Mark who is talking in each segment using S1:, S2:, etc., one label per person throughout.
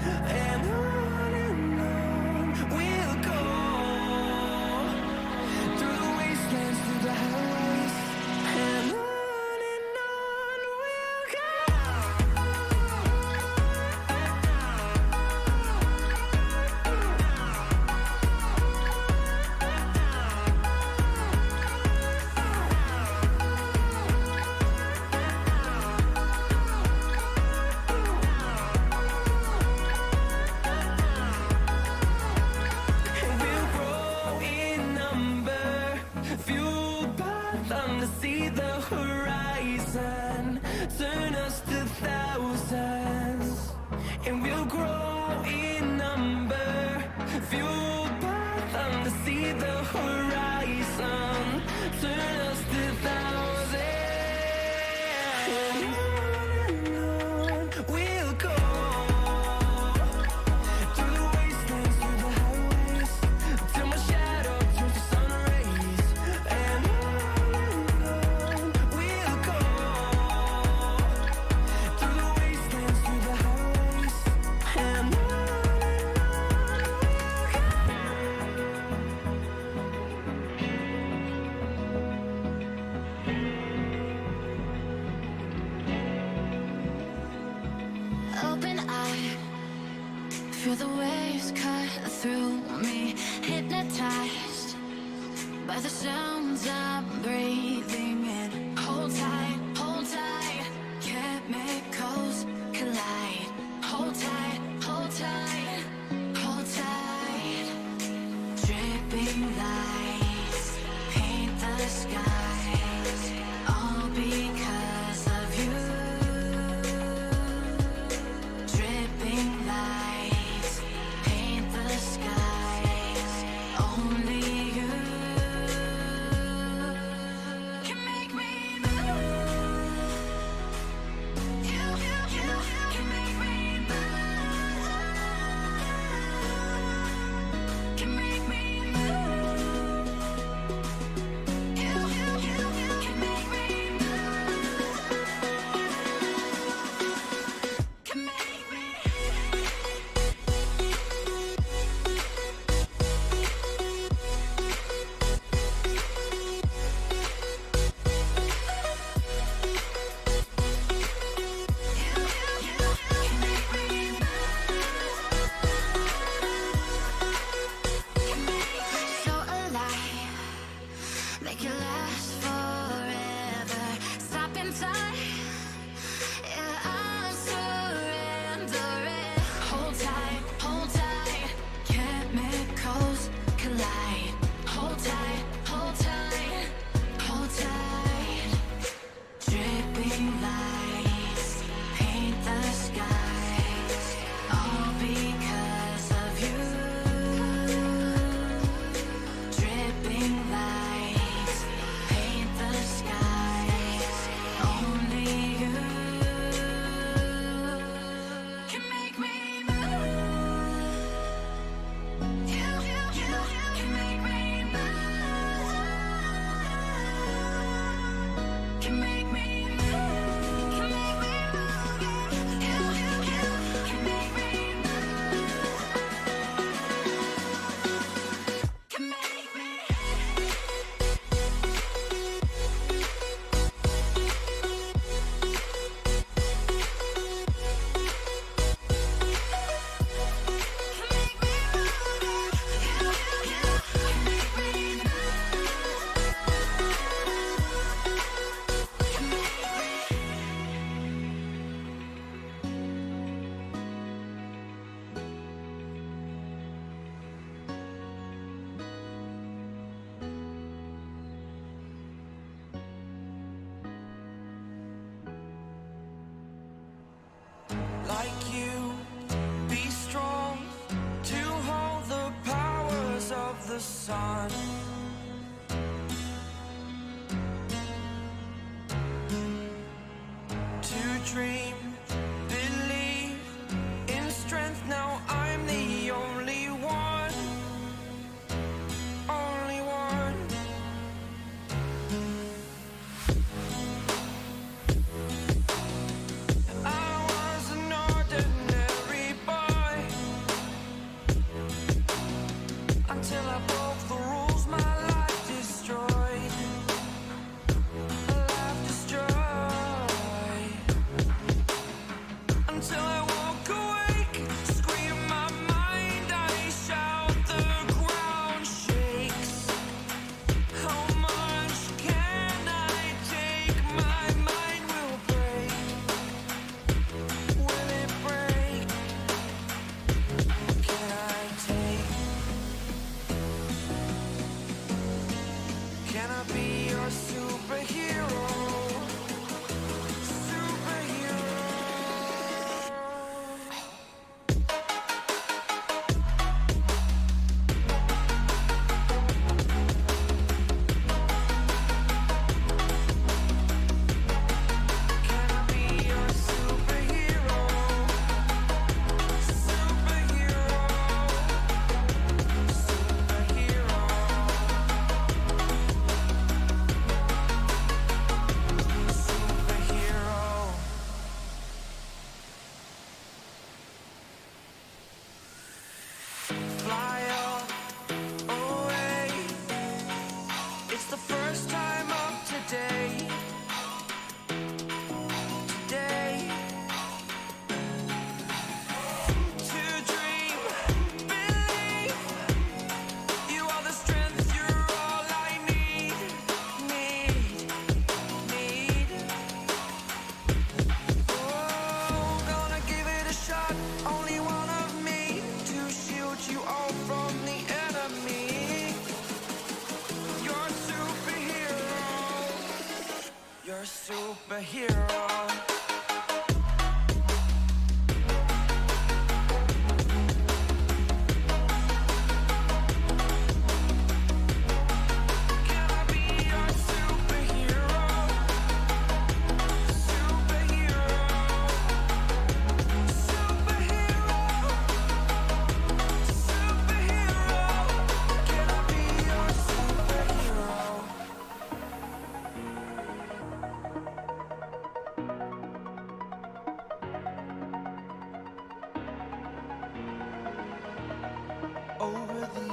S1: and on we'll go, through the wastelands, through the highways, and on we'll go. See the horizon, turn us to thousands, and we'll grow in number, fueled by them to see the horizon, turn us to thousands, and on we'll go, through the wastelands, through the highways, till my shadow turns to sun rays, and
S2: feel the waves cut through me, hypnotized by the sounds I'm breathing in. Hold tight, chemicals collide. Hold tight, hold tight, hold tight. Dripping lights paint the skies, all because of you. Dripping lights paint the skies, only you can make me move. You can make me move. Can make me move. You can make me move. Can make me. So alive, make it last forever. Stop in time, yeah, I'm surrendering. Hold tight, chemicals collide. Hold tight, hold tight. Dripping lights paint the skies, all because of you. Dripping lights paint the skies, only you can make me move. You can make me move. Can make me move. Can make me move. You can make me move. Can make me.
S1: Like you, be strong to hold the powers of the sun. To dream, believe in strength. Now I'm the only one, only one. I was an ordinary boy,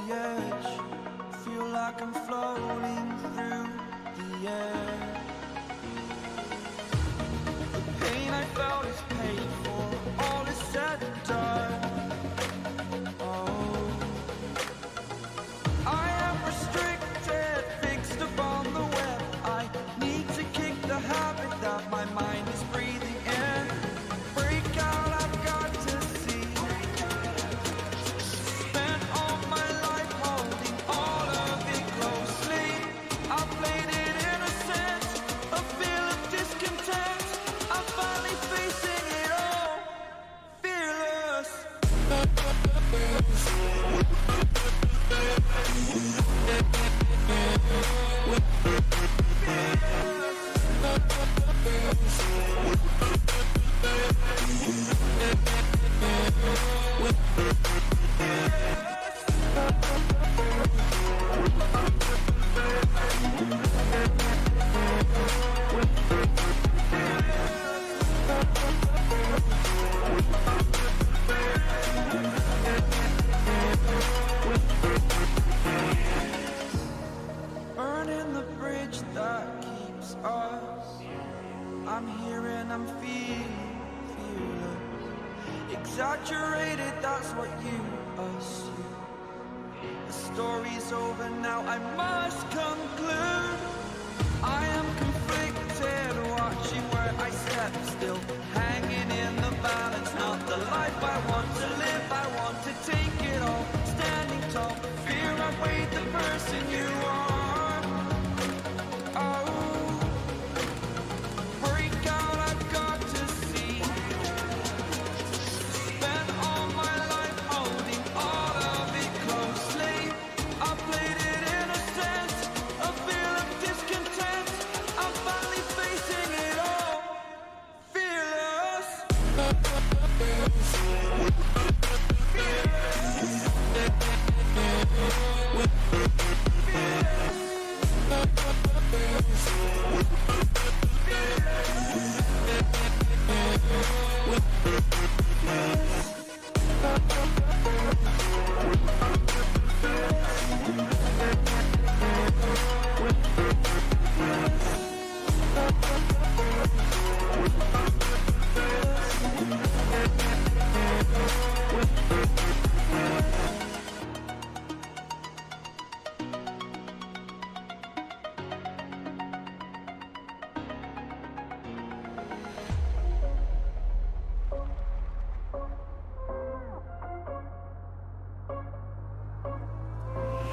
S1: the edge. Feel like I'm floating through the air. The pain I felt is paid for, all is said and done. Oh, I am restricted, fixed upon the web. I need to kick the habit that my mind is breathing in. Break out, I've got to see. Spent all my life holding all of it closely. I played it innocent, a feel of discontent. I'm finally facing it all, fearless. Burning the bridge that keeps us. I'm here and I'm feeling fearless. Exaggerated, that's what you assume. The story's over now, I must conclude. I am conflicted, watching where I step, still hanging in the balance. Not the life I want to live, I want to take it all. Standing tall, fear outweighed the person you are. Oh, break out, I've got to see. Spent all my life holding all of it closely. I played it innocent, a feel of discontent. I'm finally facing it all, fearless.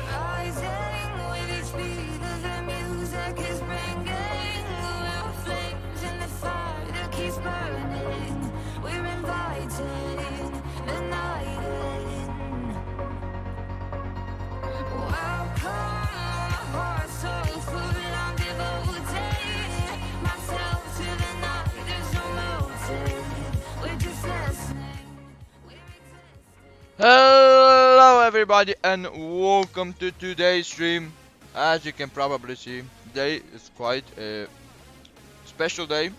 S2: Rising with each beat of the music is bringing real flames in the fire that keeps burning. We're inviting the night in. Welcome, my heart so full, I'm devoting myself to the night. There's no motive, we're just listening. We're existing.
S3: Hello everybody and welcome to today's stream. As you can probably see, today is quite a special day.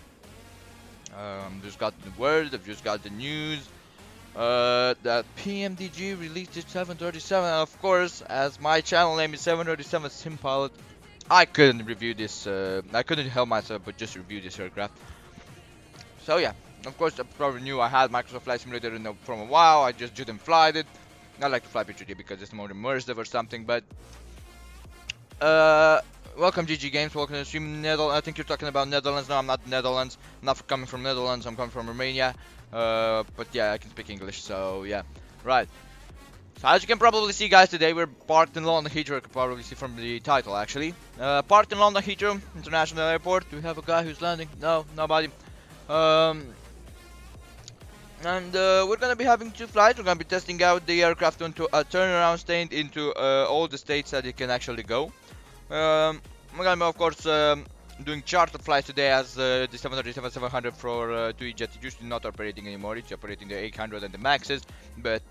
S3: Just got the word, I've just got the news that PMDG released its 737, and of course, as my channel name is 737 Simpilot, I couldn't review this, I couldn't help myself but just review this aircraft. So yeah, of course, I probably knew I had Microsoft Flight Simulator from a while. I just didn't fly it. I like to fly P3D because it's more immersive or something. But welcome GG Games, welcome to the stream. Netherlands. I think you're talking about Netherlands. No, I'm not Netherlands. I'm not coming from Netherlands. I'm coming from Romania. But yeah, I can speak English. So yeah, right. So as you can probably see, guys, today we're parked in London Heathrow. You can probably see from the title, actually. Parked in London Heathrow International Airport. Do we have a guy who's landing? No, nobody. We're gonna be having two flights. We're gonna be testing out the aircraft into a turnaround stand into all the states that it can actually go. We're gonna be, of course, doing charter flights today as the 737-700 for Tui Jet. It's usually not operating anymore. It's operating the 800 and the Maxes, but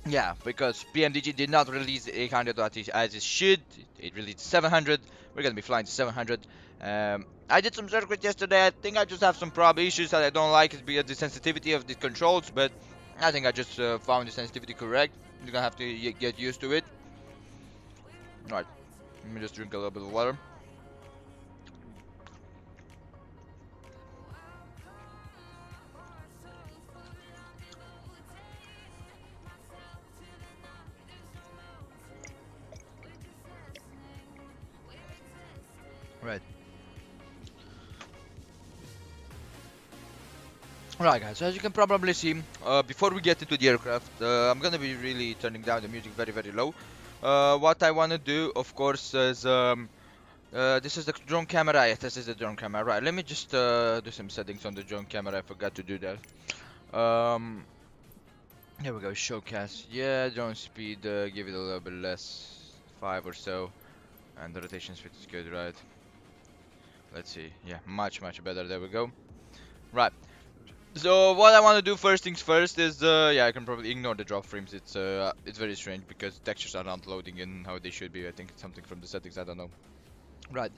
S3: yeah, because PMDG did not release the 800 as it should. It released 700. We're gonna be flying to 700. I did some circuit yesterday. I think I just have some prob issues that I don't like. It's because the sensitivity of the controls, but I think I just found the sensitivity correct. You're gonna have to get used to it. Right, let me just drink a little bit of water. Right. Right guys, so as you can probably see, before we get into the aircraft, I'm gonna be really turning down the music very low. What I wanna do, of course, is this is the drone camera. Yes, this is the drone camera. Right, let me just do some settings on the drone camera. I forgot to do that. Here we go, showcast. Yeah, drone speed, give it a little bit less, 5 or so. And the rotation speed is good, right? Let's see. Yeah, much better. There we go. Right. So what I want to do first things first is yeah, I can probably ignore the drop frames. It's very strange because textures are not loading in how they should be. I think it's something from the settings. I don't know. Right.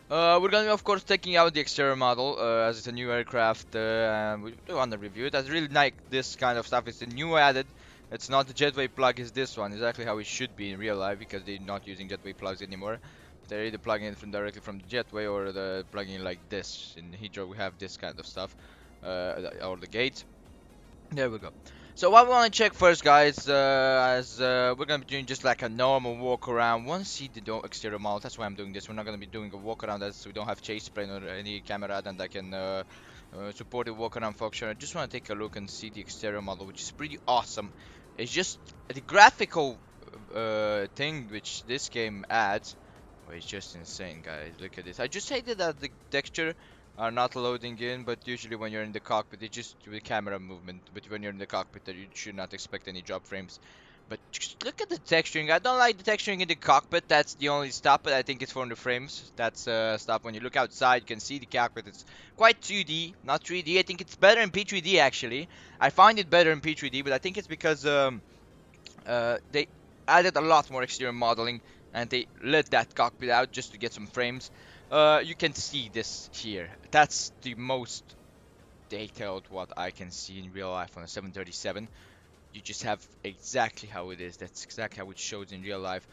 S3: We're gonna be of course taking out the exterior model as it's a new aircraft and we do want to review it. I really like this kind of stuff. It's a new added. It's not the jetway plug, it's this one. Exactly how it should be in real life because they're not using jetway plugs anymore. They're either plugging it from directly from the jetway or they're plugging it like this. In Heathrow we have this kind of stuff. Or the gate. There we go. So what we want to check first, guys, as we're gonna be doing just like a normal walk around. Want to see the exterior model? That's why I'm doing this. We're not gonna be doing a walk around as we don't have chase plane or any camera that can support the walk around function. I just want to take a look and see the exterior model, which is pretty awesome. It's just the graphical thing which this game adds. Oh, it's just insane, guys. Look at this. I just hated that the texture are not loading in, but usually when you're in the cockpit, it's just with camera movement. But when you're in the cockpit, you should not expect any drop frames. But just look at the texturing. I don't like the texturing in the cockpit. That's the only stuff, but I think it's from the frames. That's stuff. When you look outside, you can see the cockpit. It's quite 2D, not 3D. I think it's better in P3D actually. I find it better in P3D, but I think it's because they added a lot more exterior modeling and they let that cockpit out just to get some frames. You can see this here. That's the most detailed what I can see in real life on a 737. You just have exactly how it is. That's exactly how it shows in real life.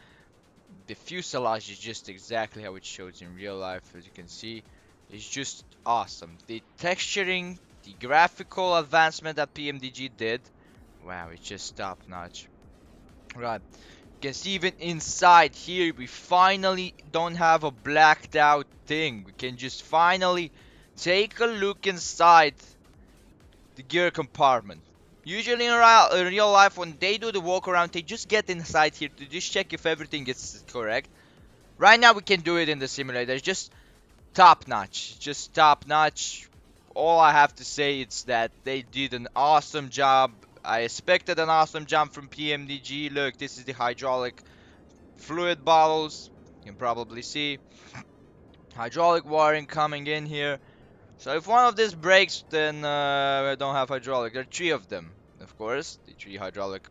S3: The fuselage is just exactly how it shows in real life. As you can see, it's just awesome. The texturing, the graphical advancement that PMDG did, wow, it's just top notch. Right. You can see even inside here we finally don't have a blacked out thing. We can just finally take a look inside the gear compartment. Usually in real life when they do the walk around they just get inside here to just check if everything is correct. Right now we can do it in the simulator. It's just top notch. Just top notch. All I have to say is that they did an awesome job. I expected an awesome jump from PMDG. Look, this is the hydraulic fluid bottles. You can probably see hydraulic wiring coming in here. So if one of these breaks, then I don't have hydraulic. There are 3 of them, of course. The 3 hydraulic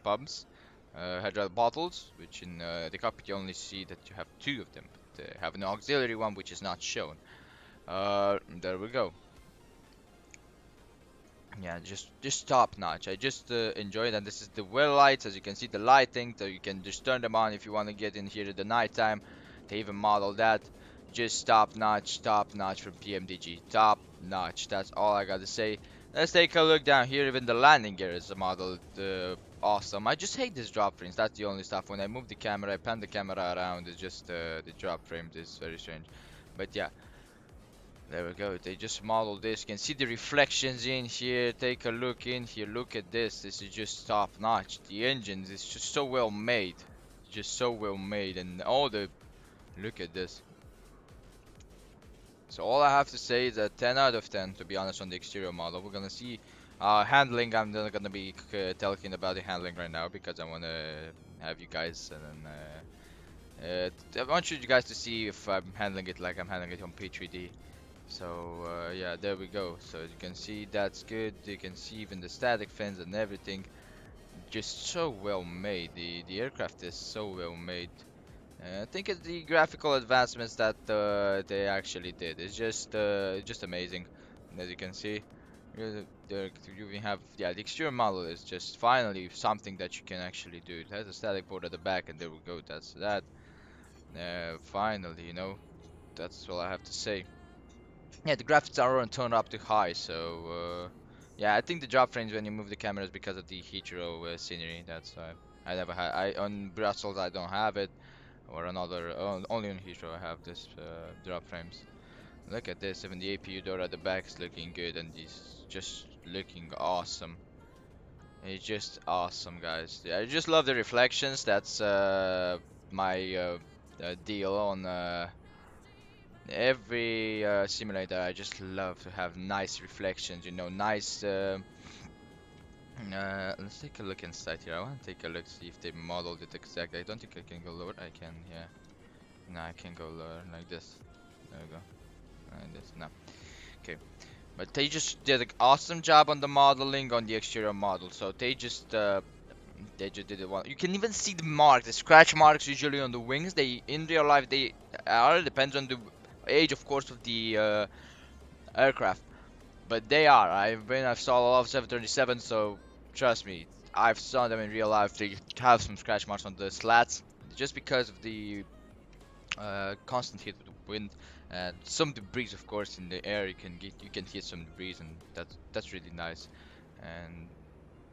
S3: pumps, hydraulic bottles, which in the cockpit you only see that you have 2 of them. But they have an auxiliary one which is not shown. There we go. Yeah, just top notch. I just enjoy it, and this is the well lights. As you can see, the lighting, so you can just turn them on if you want to get in here at the night time. They even model that. Just top notch from PMDG. Top notch. That's all I gotta say. Let's take a look down here. Even the landing gear is modeled awesome. I just hate this drop frames. That's the only stuff. When I move the camera, I pan the camera around. It's just the drop frames is very strange. But yeah. There we go. They just modeled this. You can see the reflections in here. Take a look in here. Look at this. This is just top notch. The engines is just so well made. Just so well made. And all the... Look at this. So all I have to say is a 10 out of 10 to be honest on the exterior model. We're gonna see handling. I'm not gonna be talking about the handling right now because I want to have you guys and I want you guys to see if I'm handling it like I'm handling it on P3D. So yeah, there we go. So as you can see, that's good. You can see even the static fins and everything. Just so well made. The aircraft is so well made. I think it's the graphical advancements that they actually did. It's just amazing. As you can see, You have, yeah, the exterior model is just finally something that you can actually do. It has a static port at the back, and there we go. That's that. Finally, you know, that's all I have to say. Yeah, the graphics are turned up to high, so yeah, I think the drop frames when you move the cameras because of the Heathrow scenery. That's I never had. I on Brussels I don't have it, or another only on Heathrow I have this drop frames. Look at this, even the APU door at the back is looking good, and it's just looking awesome. It's just awesome, guys. Yeah, I just love the reflections. That's my deal on every simulator. I just love to have nice reflections, you know, nice. Let's take a look inside here. I want to take a look, see if they modeled it exactly. I don't think I can go lower. I can, yeah. No, I can go lower like this. There we go. Like this. No. Okay. But they just did an awesome job on the modeling on the exterior model. So they just did it well. You can even see the mark, the scratch marks usually on the wings. They in real life they are depends on the age, of course, of the aircraft. But they are. I've saw a lot of 737, so trust me, I've saw them in real life. They have some scratch marks on the slats just because of the constant hit with the wind and some debris, of course, in the air. You can hit some debris, and that's really nice. And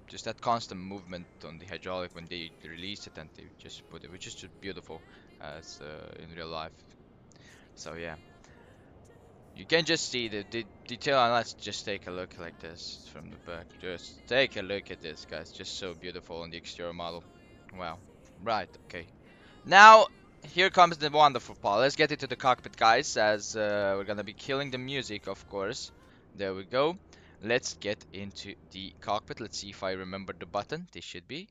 S3: just that constant movement on the hydraulic when they release it and they just put it, which is just beautiful as in real life. So yeah, you can just see the detail, and let's just take a look like this from the back. Just take a look at this, guys. Just so beautiful on the exterior model. Wow. Right. Okay. Now, here comes the wonderful part. Let's get into the cockpit, guys, as we're gonna be killing the music, of course. There we go. Let's get into the cockpit. Let's see if I remember the button. This should be.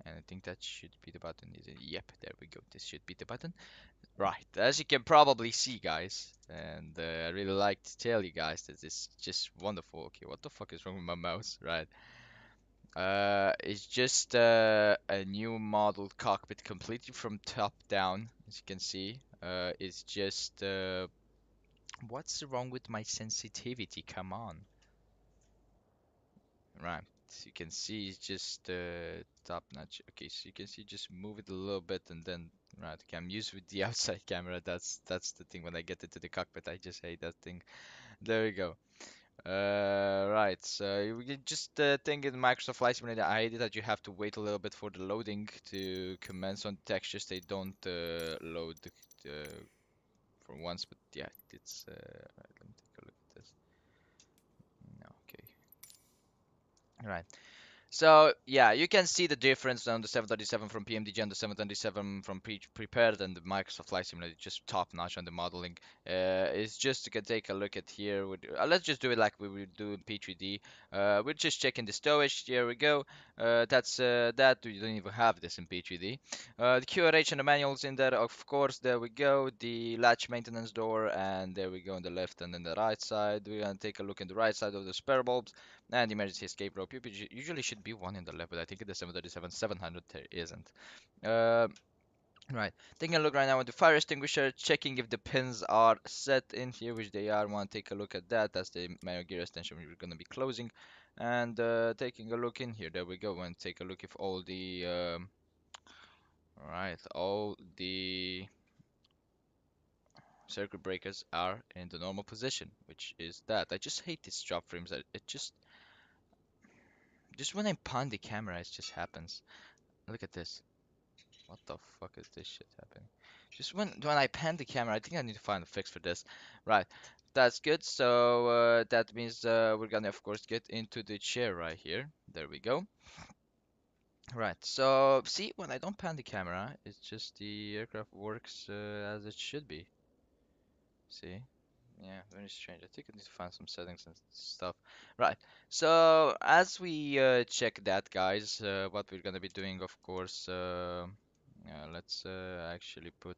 S3: And I think that should be the button. Is it? Yep, there we go. This should be the button. Right, as you can probably see, guys, and I really like to tell you guys that this is just wonderful. Okay, what the fuck is wrong with my mouse? Right. It's just a new modeled cockpit completely from top down, as you can see. It's just what's wrong with my sensitivity? Come on. Right. So you can see it's just top notch. Okay, so you can see just move it a little bit and then right. Okay, I'm used with the outside camera. That's the thing. When I get into the cockpit, I just hate that thing. There we go. Right, so we can just think in Microsoft Flight Simulator, I hate it that you have to wait a little bit for the loading to commence on textures. They don't load for once, but yeah, it's right, let me take a look at this. No, okay. Right. So yeah, you can see the difference on the 737 from PMDG and the 737 from prepared and the Microsoft Flight Simulator, just top notch on the modeling. It's just you can take a look at here. Let's just do it like we would do in P3D. We're just checking the stowage. Here we go. That's that. We don't even have this in P3D. The QRH and the manuals in there, of course. There we go. The latch maintenance door, and there we go on the left and then the right side. We're gonna take a look in the right side of the spare bulbs. And the emergency escape rope. Usually should be one in the left, but I think in the 737-700 there isn't. Uh, right. Taking a look right now at the fire extinguisher, checking if the pins are set in here, which they are. Want to take a look at that. That's the manual gear extension we're going to be closing. And taking a look in here. There we go. And take a look if all the all the circuit breakers are in the normal position, which is that. I just hate these drop frames. It just when I pan the camera, it just happens. Look at this. What the fuck is this shit happening? Just when I pan the camera, I think I need to find a fix for this. Right. That's good. So that means we're gonna of course get into the chair right here. There we go. Right. So see, when I don't pan the camera, it's just the aircraft works as it should be. See? Yeah, very strange. I think I need to find some settings and stuff. Right. So as we check that, guys, what we're gonna be doing, of course, let's actually put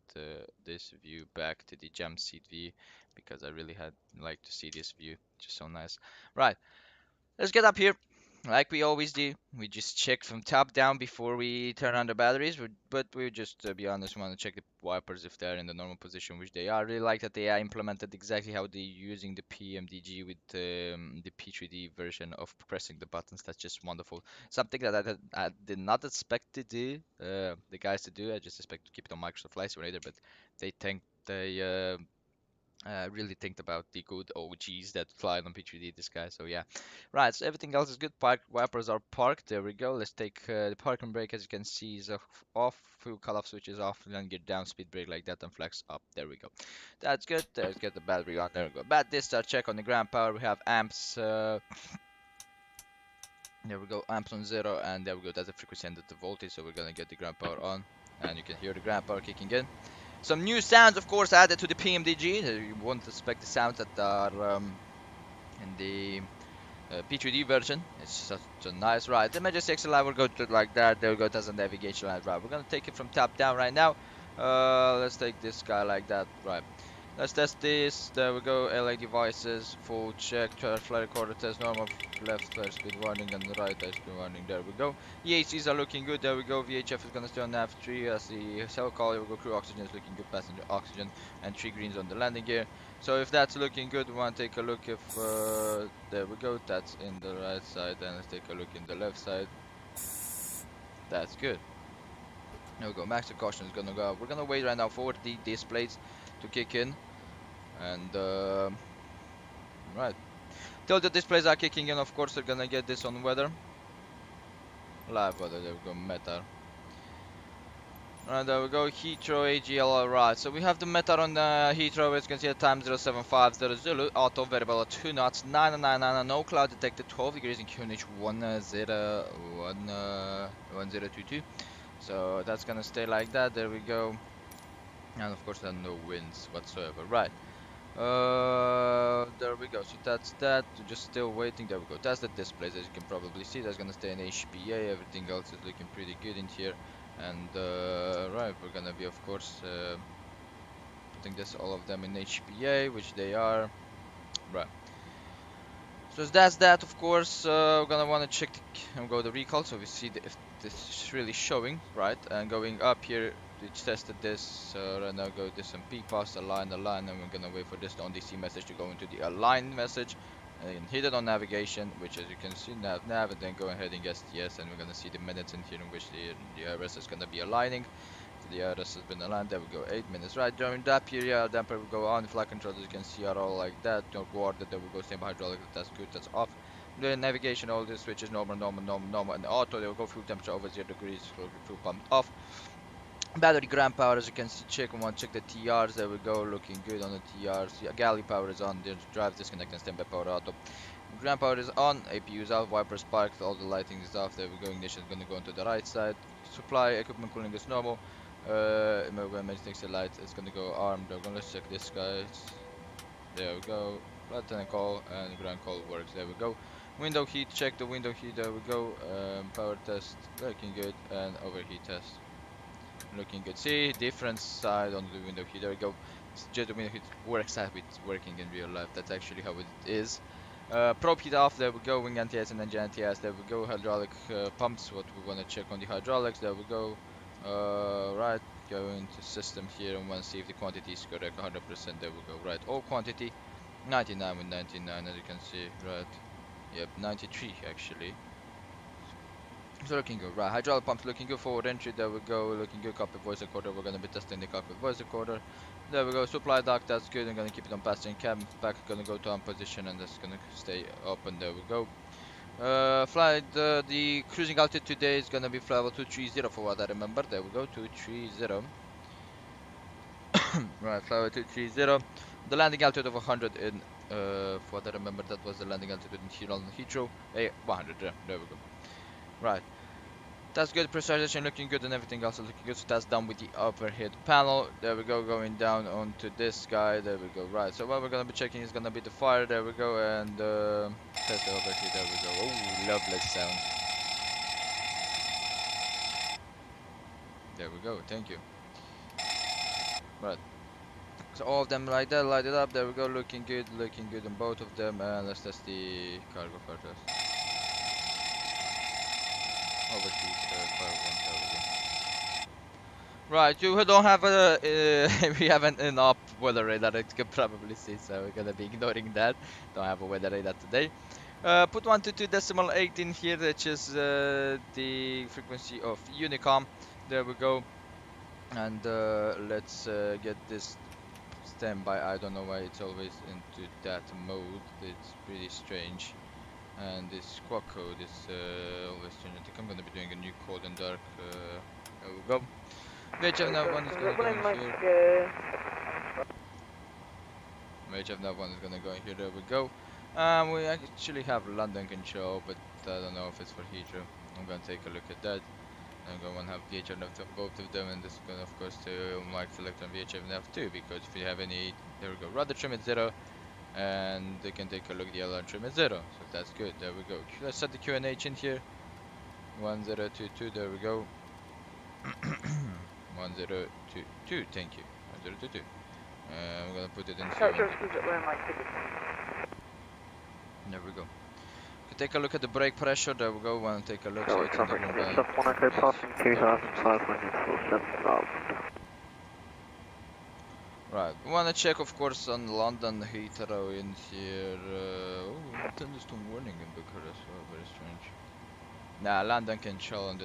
S3: this view back to the jump seat view because I really had like to see this view. Just so nice. Right. Let's get up here. like we always do, we just check from top down before we turn on the batteries. But we just, to be honest, want to check the wipers if they're in the normal position, which they are. Really like that they are implemented exactly how they're using the PMDG with the P3D version of pressing the buttons. That's just wonderful. Something that I did not expect to do, the guys to do. I just expect to keep it on Microsoft Flight Simulator, but they really think about the good OGs that fly on P3D this guy. So yeah, right. So everything else is good. Park wipers are parked. There we go. Let's take the parking brake. As you can see, is off. Full cut-off switch is off. And then get down speed brake like that and flex up. There we go. That's good. Let's get the battery on. There we go. Bad discharge check on the ground power. We have amps. There we go. Amps on 0, and there we go. That's the frequency and the voltage. So we're gonna get the ground power on, and you can hear the ground power kicking in. Some new sounds, of course, added to the PMDG. You won't expect the sounds that are in the P3D version. It's such a nice ride. The Majestic XLI will go to like that. There we go. That's a navigation light ride. We're gonna take it from top down right now. Let's take this guy like that. Right. Let's test this. There we go. LA devices, full check. Flight recorder test, normal left flight speed warning and right flight speed warning. There we go. EACs are looking good. There we go. VHF is gonna stay on nav 3 as the cell call. There we go. Crew oxygen is looking good. Passenger oxygen and 3 greens on the landing gear. So if that's looking good, we want to take a look if there we go. That's in the right side. And let's take a look in the left side. That's good. There we go. Max caution is gonna go up. We're gonna wait right now for the displays to kick in, and right, till the displays are kicking in, of course, they're gonna get this on weather, live weather. There we go. METAR. Alright, there we go. Heathrow EGLL. Right, so we have the METAR on Heathrow. As you can see, at time 0750 Zulu, auto variable at 2 knots, 999, no cloud detected, 12 degrees in QNH 1022. So that's gonna stay like that. There we go. And of course, there are no winds whatsoever. Right. There we go. So that's that. We're just still waiting. There we go. That's the displays. As you can probably see, that's gonna stay in HPA. Everything else is looking pretty good in here. And right, we're gonna be, of course, putting this all of them in HPA, which they are. Right. So that's that. Of course, we're gonna want to check and go the recall, so we see if this is really showing, right? And going up here, we tested this. Right now, go this and P pass align, and we're gonna wait for this OnDC message to go into the align message, and hit it on navigation, which, as you can see, nav, and then go ahead and guess yes, and we're gonna see the minutes in here in which the IRS is gonna be aligning. The IRS has been aligned. There we go. 8 minutes. Right, during that period, damper will go on. Flight controls, as you can see, are all like that. No water. There we go. Same hydraulic. That's good. That's off. The navigation, all this switches normal, and auto. They will go fuel temperature over 0 degrees. Fuel pump off. Battery ground power, as you can see, check the TRs. There we go, looking good on the TRs. Galley power is on. The drive disconnect and standby power auto. Ground power is on. APU is off. Wipers parked. All the lighting is off. There we go. Ignition is going to go into the right side. Supply equipment cooling is normal. Emergency light is going to go armed. We're going to check this, guys. There we go. Flight attendant call and ground call works. There we go. Window heat, check the window heat. There we go. Power test, looking good, and overheat test, looking good. See, different side on the window heat. There we go. Just the window heat works as it's working in real life. That's actually how it is. Probe heat off. There we go. Wing anti-ice and engine anti-ice. There we go. Hydraulic pumps. What we want to check on the hydraulics. There we go. Right, go into system here and want to see if the quantity is correct. 100%. There we go. Right, all quantity 99 with 99, as you can see. Right, yep, 93 actually. So looking good. Right, hydraulic pumps looking good. Forward entry. There we go. Looking good. Cockpit voice recorder. We're gonna be testing the cockpit voice recorder. There we go. Supply duct. That's good. I'm gonna keep it on passenger cabin. Back gonna go to on position, and that's gonna stay open. There we go. Flight, the cruising altitude today is gonna be flight level 230 for what I remember. There we go, 230. Right, flight level 230. The landing altitude of 100 in, for what I remember, that was the landing altitude in here on Heathrow. 100, there we go. Right, that's good. Pressurization looking good, and everything else is looking good. So that's done with the overhead panel. There we go, going down onto this guy. There we go. Right, so what we're gonna be checking is gonna be the fire. There we go, and test the overhead. There we go. Oh, lovely sound. There we go. Thank you. Right. So all of them like that, light it up. There we go. Looking good on both of them. And let's test the cargo fire test. overheat fire one. There we go. Right, you don't have a we haven't enough weather radar, as you can probably see, so we're gonna be ignoring that. Don't have a weather radar today. Put 122.8 in here, which is the frequency of Unicom. There we go. And let's get this standby. I don't know why it's always into that mode. It's pretty strange. And this squawk code is always changing. I think I'm gonna be doing a new cold and dark. There we go. VHF nav 1 is gonna go in here. VHF nav 1 is gonna go in here. There we go. We actually have London control, but I don't know if it's for Heathrow. I'm gonna take a look at that. I'm going to have VHF nav both of them, and this is going to, of course, to mark select on VHF nav 2, because if you have any, there we go, rudder trim at 0, and they can take a look at the alarm trim at 0, so that's good. There we go. Let's set the QNH in here. 1022, there we go. 1022, thank you. 1022. I'm going to put it in here. There we go. Take a look at the brake pressure. There we go. Want to take a look. So it's in the room by
S4: 2,507.
S3: right. We want to check, of course, on London Heathrow in here. Oh, thunderstorm warning in Bucharest. Oh, very strange. Nah, London control on the